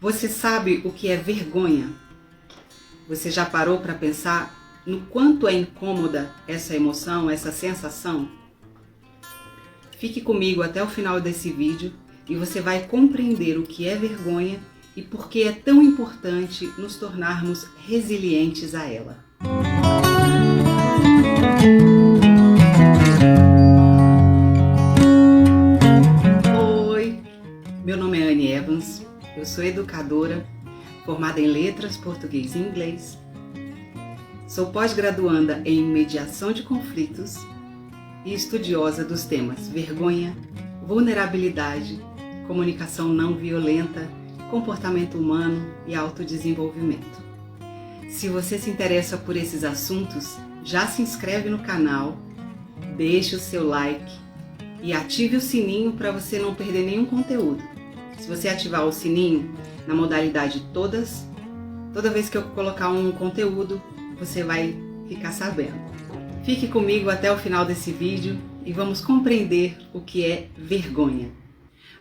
Você sabe o que é vergonha? Você já parou para pensar no quanto é incômoda essa emoção, essa sensação? Fique comigo até o final desse vídeo e você vai compreender o que é vergonha e por que é tão importante nos tornarmos resilientes a ela. Oi, meu nome é Anne Evans, eu sou educadora, formada em Letras, Português e Inglês. Sou pós-graduanda em Mediação de Conflitos e estudiosa dos temas vergonha, vulnerabilidade, comunicação não violenta, comportamento humano e autodesenvolvimento. Se você se interessa por esses assuntos, já se inscreve no canal, deixe o seu like e ative o sininho para você não perder nenhum conteúdo. Se você ativar o sininho na modalidade toda vez que eu colocar um conteúdo, você vai ficar sabendo. Fique comigo até o final desse vídeo e vamos compreender o que é vergonha.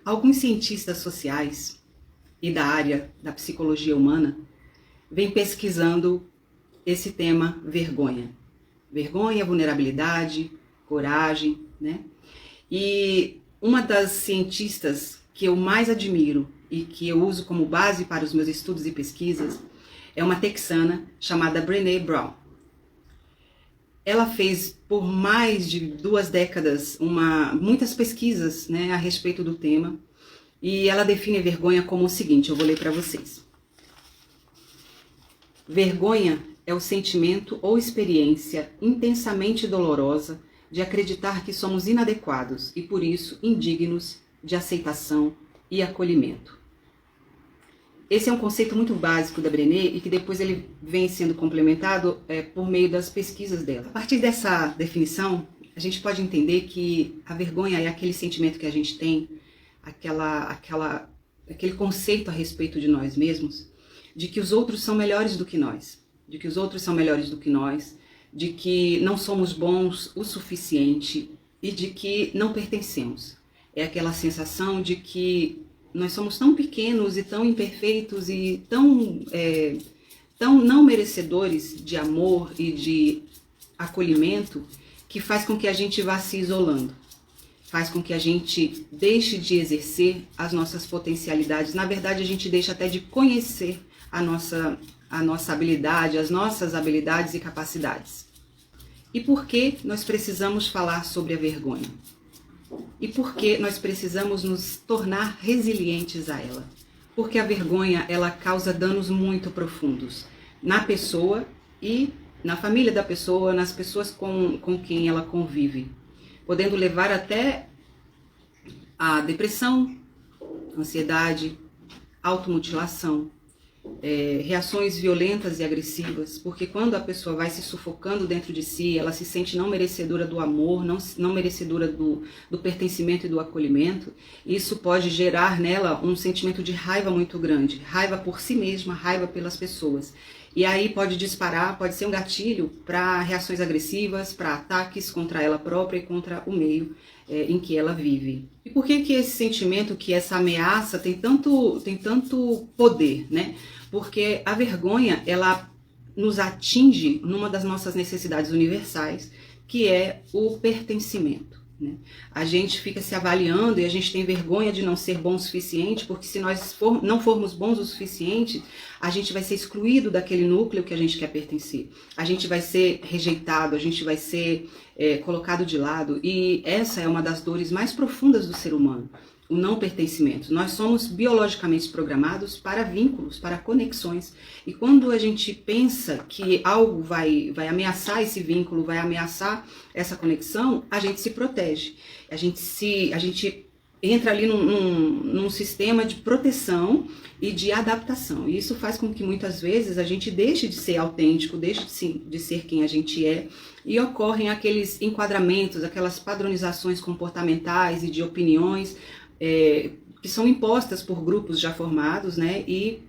Alguns cientistas sociais e da área da psicologia humana vêm pesquisando esse tema vergonha. Vergonha, vulnerabilidade, coragem, né? E uma das cientistas que eu mais admiro e que eu uso como base para os meus estudos e pesquisas é uma texana chamada Brené Brown. Ela fez por mais de 2 décadas muitas pesquisas, né, a respeito do tema, e ela define a vergonha como o seguinte, eu vou ler para vocês. Vergonha é o sentimento ou experiência intensamente dolorosa de acreditar que somos inadequados e, por isso, indignos de aceitação e acolhimento. Esse é um conceito muito básico da Brené e que depois ele vem sendo complementado por meio das pesquisas dela. A partir dessa definição, a gente pode entender que a vergonha é aquele sentimento que a gente tem, aquele conceito a respeito de nós mesmos, de que os outros são melhores do que nós, de que não somos bons o suficiente e de que não pertencemos. É aquela sensação de que nós somos tão pequenos e tão imperfeitos e tão não merecedores de amor e de acolhimento que faz com que a gente vá se isolando, faz com que a gente deixe de exercer as nossas potencialidades. Na verdade, a gente deixa até de conhecer a nossa habilidade, as nossas habilidades e capacidades. E por que nós precisamos falar sobre a vergonha? E por que nós precisamos nos tornar resilientes a ela? Porque a vergonha, ela causa danos muito profundos na pessoa e na família da pessoa, nas pessoas com quem ela convive, podendo levar até a depressão, ansiedade, automutilação, reações violentas e agressivas, porque quando a pessoa vai se sufocando dentro de si, ela se sente não merecedora do amor, não merecedora do pertencimento e do acolhimento, isso pode gerar nela um sentimento de raiva muito grande, raiva por si mesma, raiva pelas pessoas. E aí pode disparar, pode ser um gatilho para reações agressivas, para ataques contra ela própria e contra o meio em que ela vive. E por que esse sentimento, que essa ameaça tem tanto poder, né? Porque a vergonha, ela nos atinge numa das nossas necessidades universais, que é o pertencimento, né? A gente fica se avaliando e a gente tem vergonha de não ser bom o suficiente, porque se nós não formos bons o suficiente, a gente vai ser excluído daquele núcleo que a gente quer pertencer. A gente vai ser rejeitado, a gente vai ser colocado de lado. E essa é uma das dores mais profundas do ser humano, o não pertencimento. Nós somos biologicamente programados para vínculos, para conexões. E quando a gente pensa que algo vai ameaçar esse vínculo, vai ameaçar essa conexão, a gente se protege. A gente entra ali num sistema de proteção e de adaptação. E isso faz com que muitas vezes a gente deixe de ser autêntico, deixe de ser quem a gente é, e ocorrem aqueles enquadramentos, aquelas padronizações comportamentais e de opiniões que são impostas por grupos já formados, né, e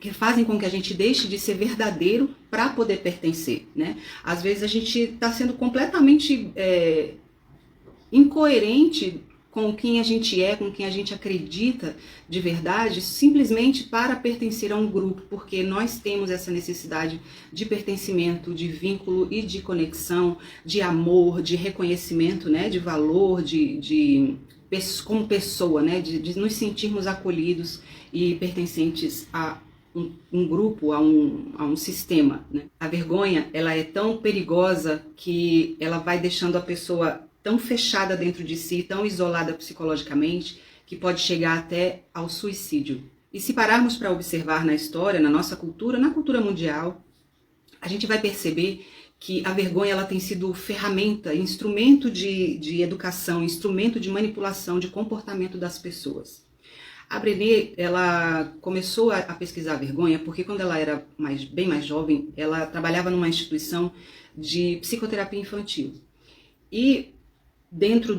que fazem com que a gente deixe de ser verdadeiro para poder pertencer, né? Às vezes a gente está sendo completamente incoerente com quem a gente é, com quem a gente acredita de verdade, simplesmente para pertencer a um grupo, porque nós temos essa necessidade de pertencimento, de vínculo e de conexão, de amor, de reconhecimento, né, de valor, como pessoa, né, de nos sentirmos acolhidos e pertencentes a um grupo, a um sistema, né? A vergonha, ela é tão perigosa que ela vai deixando a pessoa tão fechada dentro de si, tão isolada psicologicamente, que pode chegar até ao suicídio. E se pararmos para observar na história, na nossa cultura, na cultura mundial, a gente vai perceber que a vergonha ela tem sido ferramenta, instrumento de educação, instrumento de manipulação de comportamento das pessoas. A Brené, ela começou a pesquisar a vergonha porque quando ela era bem mais jovem, ela trabalhava numa instituição de psicoterapia infantil. E dentro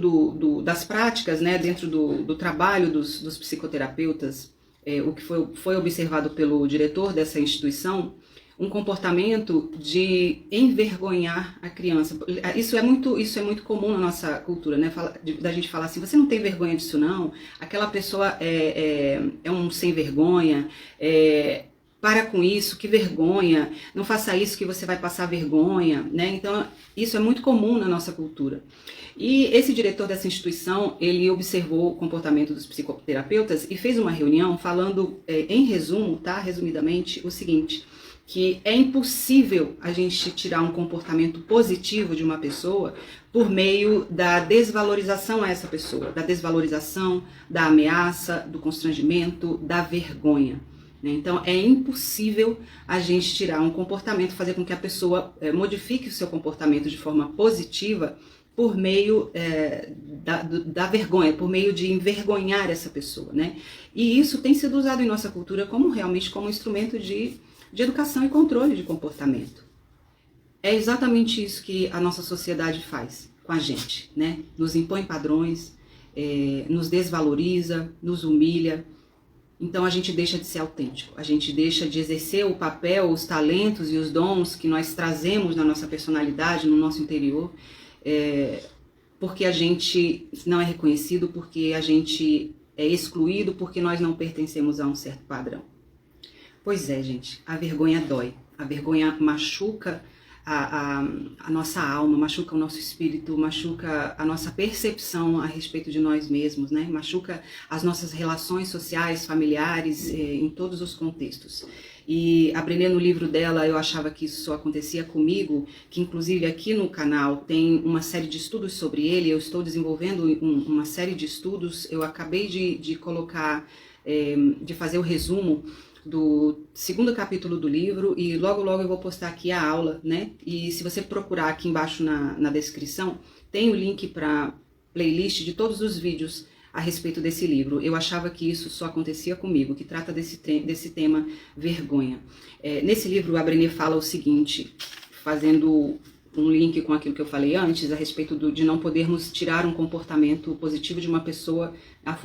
das práticas, né, dentro do trabalho dos psicoterapeutas, o que foi observado pelo diretor dessa instituição, um comportamento de envergonhar a criança. Isso é muito comum na nossa cultura, né? Da gente falar assim, você não tem vergonha disso não? Aquela pessoa é um sem vergonha, para com isso, que vergonha, não faça isso que você vai passar vergonha, né? Então, isso é muito comum na nossa cultura. E esse diretor dessa instituição, ele observou o comportamento dos psicoterapeutas e fez uma reunião falando, em resumo, tá? Resumidamente, o seguinte, que é impossível a gente tirar um comportamento positivo de uma pessoa por meio da desvalorização a essa pessoa, da desvalorização, da ameaça, do constrangimento, da vergonha. Então, é impossível a gente tirar um comportamento, fazer com que a pessoa modifique o seu comportamento de forma positiva por meio da vergonha, por meio de envergonhar essa pessoa, né? E isso tem sido usado em nossa cultura realmente como instrumento de educação e controle de comportamento. É exatamente isso que a nossa sociedade faz com a gente, né? Nos impõe padrões, nos desvaloriza, nos humilha. Então a gente deixa de ser autêntico, a gente deixa de exercer o papel, os talentos e os dons que nós trazemos na nossa personalidade, no nosso interior, porque a gente não é reconhecido, porque a gente é excluído, porque nós não pertencemos a um certo padrão. Pois é, gente, a vergonha dói, a vergonha machuca a nossa alma, machuca o nosso espírito, machuca a nossa percepção a respeito de nós mesmos, né? Machuca as nossas relações sociais, familiares, em todos os contextos. E a Brené, no livro dela, eu achava que isso só acontecia comigo, que inclusive aqui no canal tem uma série de estudos sobre ele, eu estou desenvolvendo uma série de estudos, eu acabei de colocar, de fazer o resumo do 2º capítulo do livro e logo eu vou postar aqui a aula, né? E se você procurar aqui embaixo na descrição, tem o link para playlist de todos os vídeos a respeito desse livro. Eu achava que isso só acontecia comigo, que trata desse tema vergonha. Nesse livro a Brené fala o seguinte, fazendo um link com aquilo que eu falei antes, a respeito de não podermos tirar um comportamento positivo de uma pessoa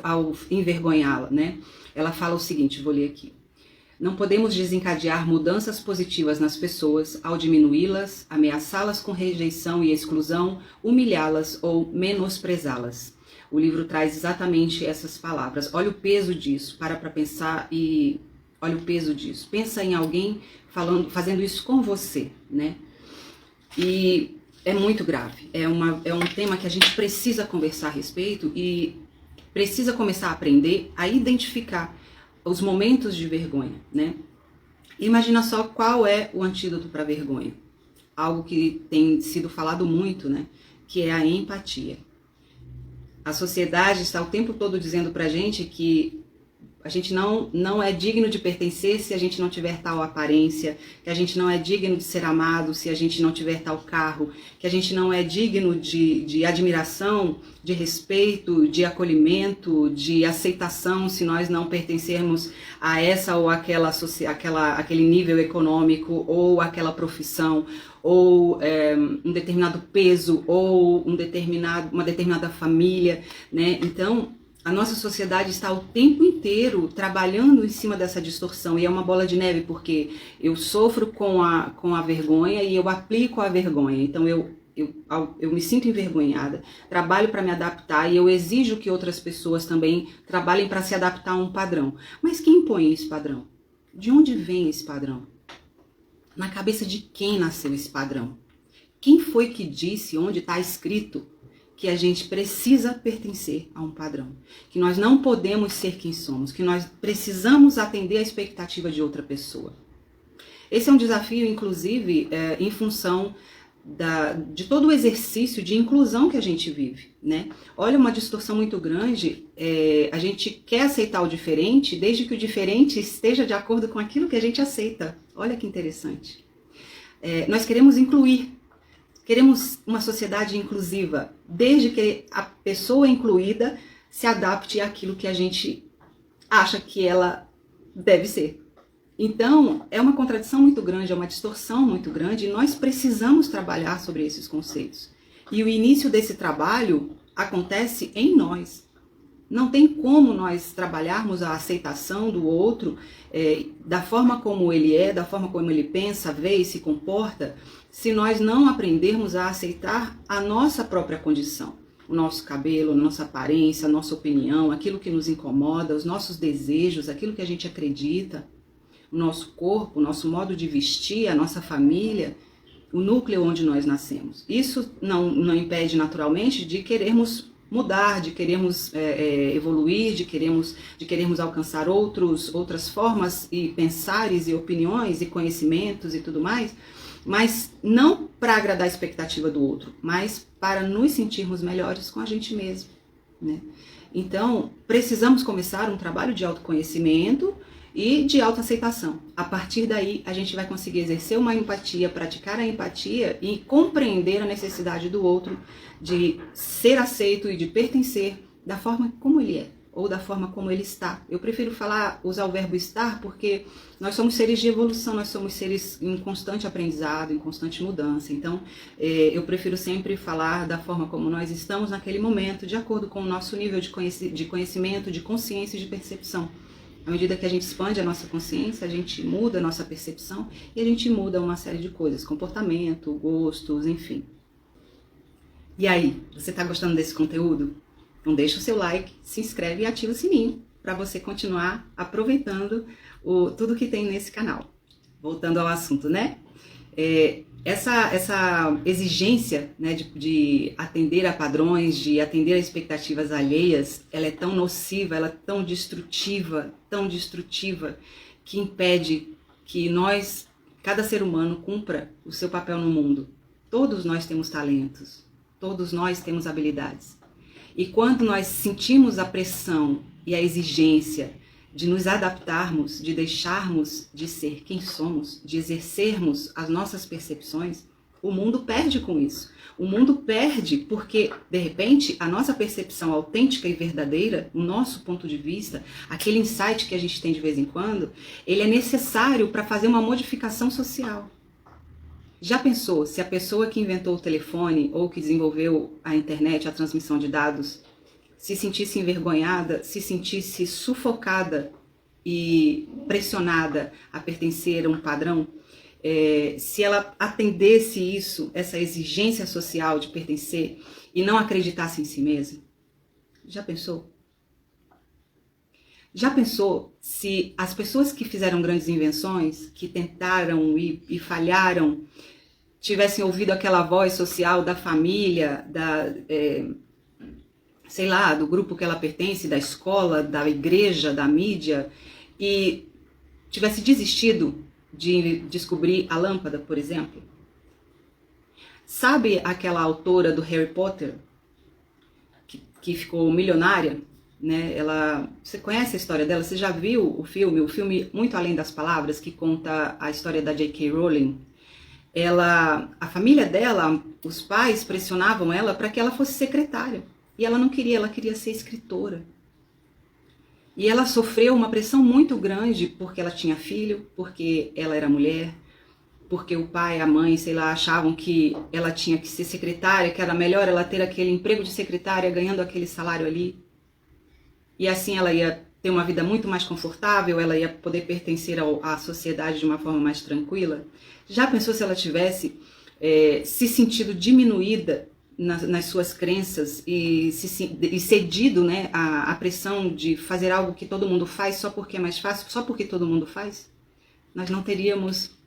ao envergonhá-la, né? Ela fala o seguinte, vou ler aqui. Não podemos desencadear mudanças positivas nas pessoas ao diminuí-las, ameaçá-las com rejeição e exclusão, humilhá-las ou menosprezá-las. O livro traz exatamente essas palavras. Olha o peso disso, para pensar e olha o peso disso. Pensa em alguém fazendo isso com você, né? E é muito grave. É um tema que a gente precisa conversar a respeito e precisa começar a aprender a identificar os momentos de vergonha, né? Imagina só qual é o antídoto para a vergonha. Algo que tem sido falado muito, né? Que é a empatia. A sociedade está o tempo todo dizendo pra gente que a gente não é digno de pertencer se a gente não tiver tal aparência, que a gente não é digno de ser amado se a gente não tiver tal carro, que a gente não é digno de admiração, de respeito, de acolhimento, de aceitação se nós não pertencermos a essa ou aquele nível econômico ou aquela profissão, ou um determinado peso, ou uma determinada família, né? Então, a nossa sociedade está o tempo inteiro trabalhando em cima dessa distorção e é uma bola de neve porque eu sofro com a vergonha e eu aplico a vergonha. Então eu eu me sinto envergonhada, trabalho para me adaptar e eu exijo que outras pessoas também trabalhem para se adaptar a um padrão. Mas quem impõe esse padrão? De onde vem esse padrão? Na cabeça de quem nasceu esse padrão? Quem foi que disse, onde está escrito, que a gente precisa pertencer a um padrão? Que nós não podemos ser quem somos, que nós precisamos atender à expectativa de outra pessoa. Esse é um desafio, inclusive, em função de todo o exercício de inclusão que a gente vive, né? Olha, uma distorção muito grande, a gente quer aceitar o diferente desde que o diferente esteja de acordo com aquilo que a gente aceita. Olha que interessante. Nós queremos incluir, queremos uma sociedade inclusiva, desde que a pessoa incluída se adapte àquilo que a gente acha que ela deve ser. Então, é uma contradição muito grande, é uma distorção muito grande, e nós precisamos trabalhar sobre esses conceitos. E o início desse trabalho acontece em nós. Não tem como nós trabalharmos a aceitação do outro da forma como ele é, da forma como ele pensa, vê e se comporta, se nós não aprendermos a aceitar a nossa própria condição. O nosso cabelo, a nossa aparência, a nossa opinião, aquilo que nos incomoda, os nossos desejos, aquilo que a gente acredita, o nosso corpo, o nosso modo de vestir, a nossa família, o núcleo onde nós nascemos. Isso não impede naturalmente de querermos mudar, de querermos evoluir, de querermos alcançar outras formas e pensares e opiniões e conhecimentos e tudo mais, mas não para agradar a expectativa do outro, mas para nos sentirmos melhores com a gente mesmo, né? Então, precisamos começar um trabalho de autoconhecimento e de autoaceitação. A partir daí, a gente vai conseguir exercer uma empatia, praticar a empatia e compreender a necessidade do outro de ser aceito e de pertencer da forma como ele é, ou da forma como ele está. Eu prefiro usar o verbo estar, porque nós somos seres de evolução, nós somos seres em constante aprendizado, em constante mudança. Então, eu prefiro sempre falar da forma como nós estamos naquele momento, de acordo com o nosso nível de conhecimento, de consciência e de percepção. À medida que a gente expande a nossa consciência, a gente muda a nossa percepção e a gente muda uma série de coisas, comportamento, gostos, enfim. E aí, você está gostando desse conteúdo? Então deixa o seu like, se inscreve e ativa o sininho para você continuar aproveitando tudo que tem nesse canal. Voltando ao assunto, né? Essa exigência, né, de atender a padrões, de atender a expectativas alheias, ela é tão nociva, ela é tão destrutiva, que impede que cada ser humano, cumpra o seu papel no mundo. Todos nós temos talentos, todos nós temos habilidades. E quando nós sentimos a pressão e a exigência de nos adaptarmos, de deixarmos de ser quem somos, de exercermos as nossas percepções, o mundo perde com isso. O mundo perde porque, de repente, a nossa percepção autêntica e verdadeira, o nosso ponto de vista, aquele insight que a gente tem de vez em quando, ele é necessário para fazer uma modificação social. Já pensou se a pessoa que inventou o telefone ou que desenvolveu a internet, a transmissão de dados, se sentisse envergonhada, se sentisse sufocada e pressionada a pertencer a um padrão, se ela atendesse isso, essa exigência social de pertencer e não acreditasse em si mesma? Já pensou? Já pensou se as pessoas que fizeram grandes invenções, que tentaram e falharam, tivessem ouvido aquela voz social da família, sei lá, do grupo que ela pertence, da escola, da igreja, da mídia, e tivesse desistido de descobrir a lâmpada, por exemplo? Sabe aquela autora do Harry Potter, que ficou milionária, né? Você conhece a história dela? Você já viu o filme Muito Além das Palavras, que conta a história da J.K. Rowling? A família dela, os pais pressionavam ela para que ela fosse secretária. E ela não queria, ela queria ser escritora. E ela sofreu uma pressão muito grande porque ela tinha filho, porque ela era mulher, porque o pai, a mãe, sei lá, achavam que ela tinha que ser secretária, que era melhor ela ter aquele emprego de secretária ganhando aquele salário ali. E assim ela ia ter uma vida muito mais confortável, ela ia poder pertencer à sociedade de uma forma mais tranquila. Já pensou se ela tivesse se sentido diminuída nas suas crenças e cedido, né, à pressão de fazer algo que todo mundo faz só porque é mais fácil, só porque todo mundo faz, nós não teríamos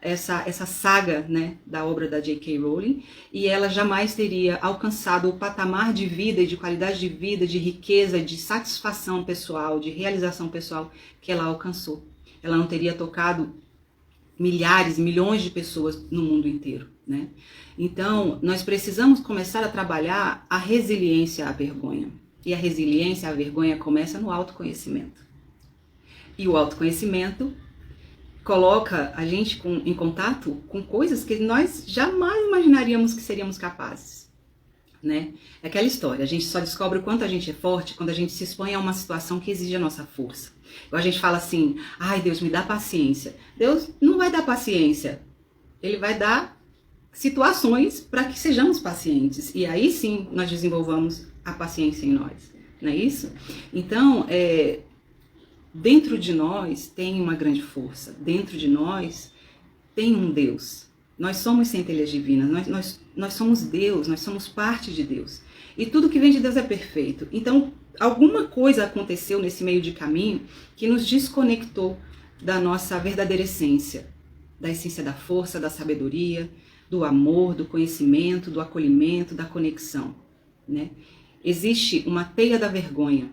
essa saga, né, da obra da J.K. Rowling, e ela jamais teria alcançado o patamar de vida e de qualidade de vida, de riqueza, de satisfação pessoal, de realização pessoal que ela alcançou. Ela não teria tocado milhares, milhões de pessoas no mundo inteiro, né? Então, nós precisamos começar a trabalhar a resiliência à vergonha. E a resiliência à vergonha começa no autoconhecimento. E o autoconhecimento coloca a gente em contato com coisas que nós jamais imaginaríamos que seríamos capazes, né? É aquela história, a gente só descobre o quanto a gente é forte quando a gente se expõe a uma situação que exige a nossa força. A gente fala assim, ai Deus, me dá paciência. Deus não vai dar paciência, Ele vai dar situações para que sejamos pacientes. E aí sim nós desenvolvamos a paciência em nós, não é isso? Então, dentro de nós tem uma grande força, dentro de nós tem um Deus. Nós somos centelhas divinas, nós somos Deus, nós somos parte de Deus. E tudo que vem de Deus é perfeito. Então, alguma coisa aconteceu nesse meio de caminho que nos desconectou da nossa verdadeira essência, da essência da força, da sabedoria, do amor, do conhecimento, do acolhimento, da conexão, né? Existe uma teia da vergonha.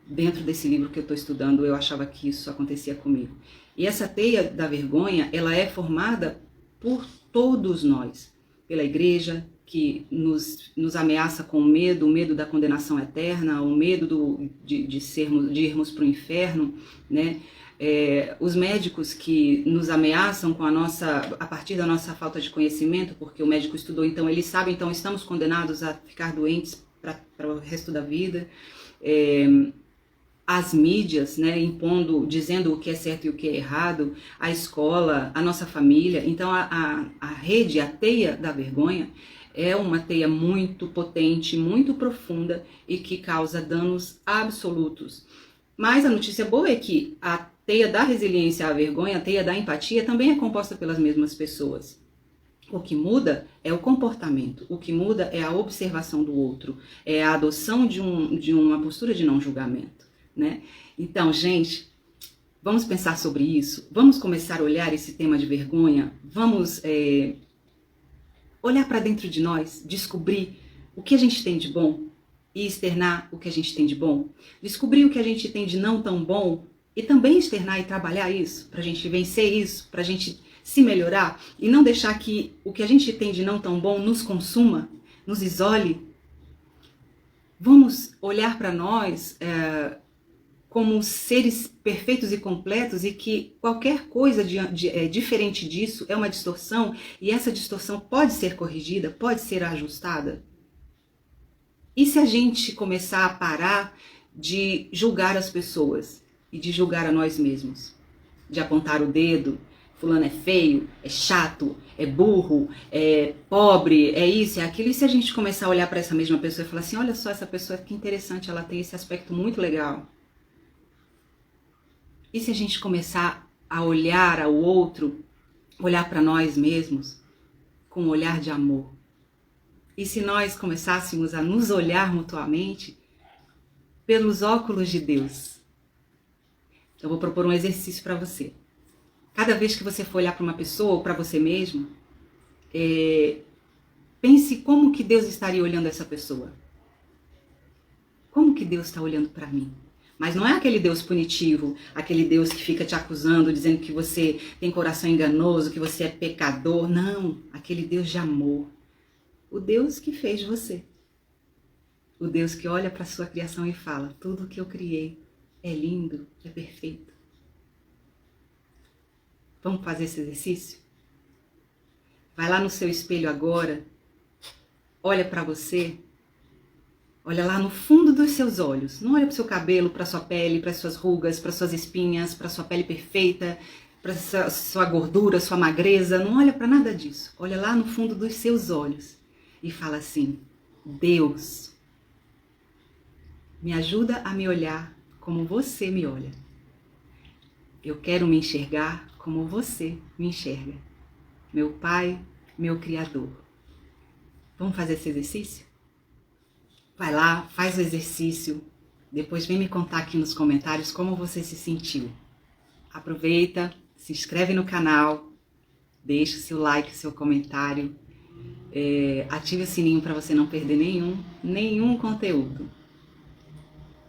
Dentro desse livro que eu estou estudando, eu achava que isso acontecia comigo. E essa teia da vergonha, ela é formada por todos nós. Pela igreja, que nos ameaça com o medo da condenação eterna, o medo de irmos para o inferno, né? Os médicos que nos ameaçam com a partir da nossa falta de conhecimento, porque o médico estudou, então ele sabe, então estamos condenados a ficar doentes para o resto da vida. As mídias, né, dizendo o que é certo e o que é errado, a escola, a nossa família. Então a rede, a teia da vergonha é uma teia muito potente, muito profunda e que causa danos absolutos. Mas a notícia boa é que a teia da resiliência à vergonha, a teia da empatia também é composta pelas mesmas pessoas. O que muda é o comportamento, o que muda é a observação do outro, é a adoção de uma postura de não julgamento, né? Então, gente, vamos pensar sobre isso, vamos começar a olhar esse tema de vergonha, vamos olhar para dentro de nós, descobrir o que a gente tem de bom e externar o que a gente tem de bom, descobrir o que a gente tem de não tão bom e também externar e trabalhar isso, para a gente vencer isso, para a gente se melhorar e não deixar que o que a gente tem de não tão bom nos consuma, nos isole. Vamos olhar para nós como seres perfeitos e completos e que qualquer coisa diferente disso é uma distorção e essa distorção pode ser corrigida, pode ser ajustada. E se a gente começar a parar de julgar as pessoas e de julgar a nós mesmos, de apontar o dedo, fulano é feio, é chato, é burro, é pobre, é isso, é aquilo, e se a gente começar a olhar para essa mesma pessoa e falar assim, olha só essa pessoa que interessante, ela tem esse aspecto muito legal. E se a gente começar a olhar ao outro, olhar para nós mesmos com um olhar de amor? E se nós começássemos a nos olhar mutuamente pelos óculos de Deus? Eu vou propor um exercício para você. Cada vez que você for olhar para uma pessoa ou para você mesmo, pense como que Deus estaria olhando essa pessoa. Como que Deus está olhando para mim? Mas não é aquele Deus punitivo, aquele Deus que fica te acusando, dizendo que você tem coração enganoso, que você é pecador. Não, aquele Deus de amor. O Deus que fez você. O Deus que olha para a sua criação e fala, tudo que eu criei é lindo, é perfeito. Vamos fazer esse exercício? Vai lá no seu espelho agora, olha para você, olha lá no fundo dos seus olhos. Não olha para o seu cabelo, para a sua pele, para as suas rugas, para as suas espinhas, para a sua pele perfeita, para a sua gordura, sua magreza. Não olha para nada disso. Olha lá no fundo dos seus olhos e fala assim, Deus, me ajuda a me olhar como você me olha. Eu quero me enxergar como você me enxerga. Meu Pai, meu Criador. Vamos fazer esse exercício? Vai lá, faz o exercício, depois vem me contar aqui nos comentários como você se sentiu. Aproveita, se inscreve no canal, deixa o seu like, o seu comentário, ative o sininho para você não perder nenhum conteúdo.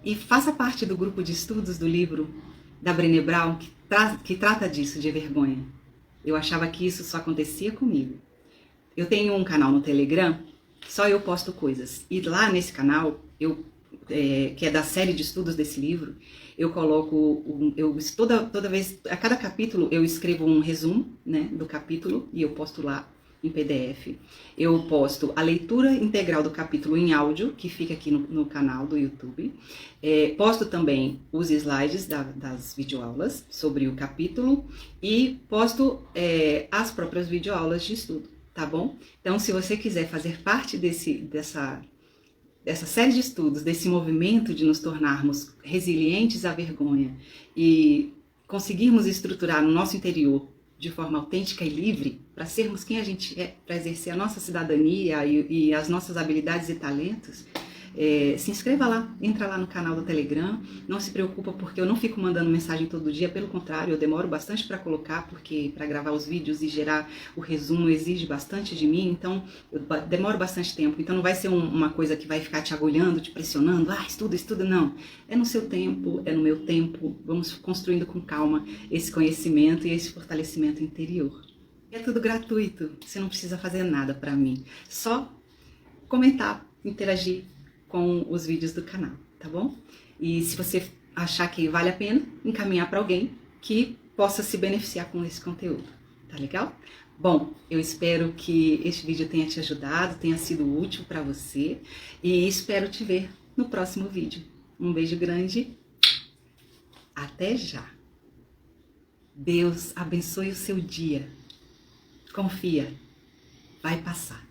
E faça parte do grupo de estudos do livro da Brené Brown, que trata disso, de vergonha. Eu achava que isso só acontecia comigo. Eu tenho um canal no Telegram, só eu posto coisas. E lá nesse canal, que é da série de estudos desse livro, eu coloco, toda vez, a cada capítulo eu escrevo um resumo, né, do capítulo e eu posto lá em PDF. Eu posto a leitura integral do capítulo em áudio, que fica aqui no canal do YouTube. Posto também os slides das videoaulas sobre o capítulo e posto as próprias videoaulas de estudo, tá bom? Então, se você quiser fazer parte dessa série de estudos, desse movimento de nos tornarmos resilientes à vergonha e conseguirmos estruturar no nosso interior de forma autêntica e livre, para sermos quem a gente é, para exercer a nossa cidadania e as nossas habilidades e talentos, se inscreva lá, entra lá no canal do Telegram, não se preocupa porque eu não fico mandando mensagem todo dia, pelo contrário, eu demoro bastante para colocar, porque para gravar os vídeos e gerar o resumo exige bastante de mim, então eu demoro bastante tempo, então não vai ser uma coisa que vai ficar te agulhando, te pressionando, estuda, não, é no seu tempo, é no meu tempo, vamos construindo com calma esse conhecimento e esse fortalecimento interior. É tudo gratuito, você não precisa fazer nada para mim, só comentar, interagir com os vídeos do canal, tá bom? E se você achar que vale a pena, encaminhar para alguém que possa se beneficiar com esse conteúdo, tá legal? Bom, eu espero que este vídeo tenha te ajudado, tenha sido útil para você e espero te ver no próximo vídeo. Um beijo grande, até já! Deus abençoe o seu dia. Confia, vai passar.